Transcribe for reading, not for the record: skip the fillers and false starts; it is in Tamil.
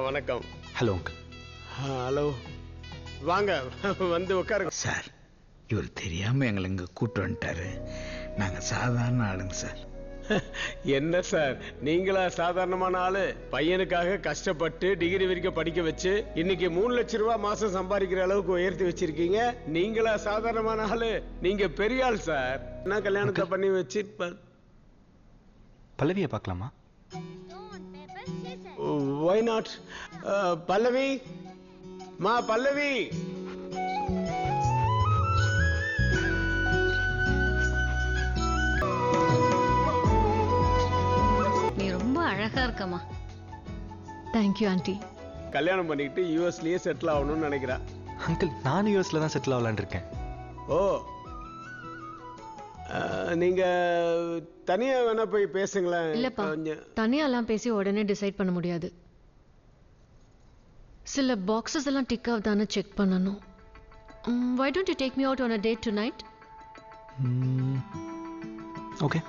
வணக்கம். Hello uncle. ஹலோ, வாங்க வந்து உட்காருங்க. சார், இவர் தெரியாமல் எங்களை இங்கே கூட்டு வந்துட்டாரு. நாங்கள் சாதாரண ஆளுங்க சார். என்ன சார், நீங்களா சாதாரணமான ஆளு? பையனுக்காக கஷ்டப்பட்டு டிகிரி வரைக்கும் படிக்க வச்சு இன்னைக்கு 3 லட்சம் ரூபாய் மாசம் சம்பாதிக்கிற அளவுக்கு உயர்த்தி வச்சிருக்கீங்க. நீங்களா சாதாரணமான ஆளு? நீங்க பெரிய ஆள் சார். என்ன கல்யாணத்தை பண்ணி வச்சு பல்லவியை பார்க்கலாமா? why not? பல்லவி, மா பல்லவி. நீ ரொம்ப அழகா இருக்கமா. Thank you aunty. கல்யாணம் பண்ணிக்கிட்டு யூஎஸ்லயே செட்டில் ஆகணும்னு நினைக்கிறா. அங்கிள், நானும் யூஎஸ்ல தான் செட்டில் ஆகலான் இருக்கேன். ஓ, நீங்க தனியா வேணா போய் பேசுங்களேன். இல்லப்பா, தனியாலாம் பேசி உடனே டிசைட் பண்ண முடியாது. சில பாக்ஸஸ் எல்லாம் டிக் ஆகுதான்னு செக் பண்ணணும். Why don't you take me out on a date tonight? Okay.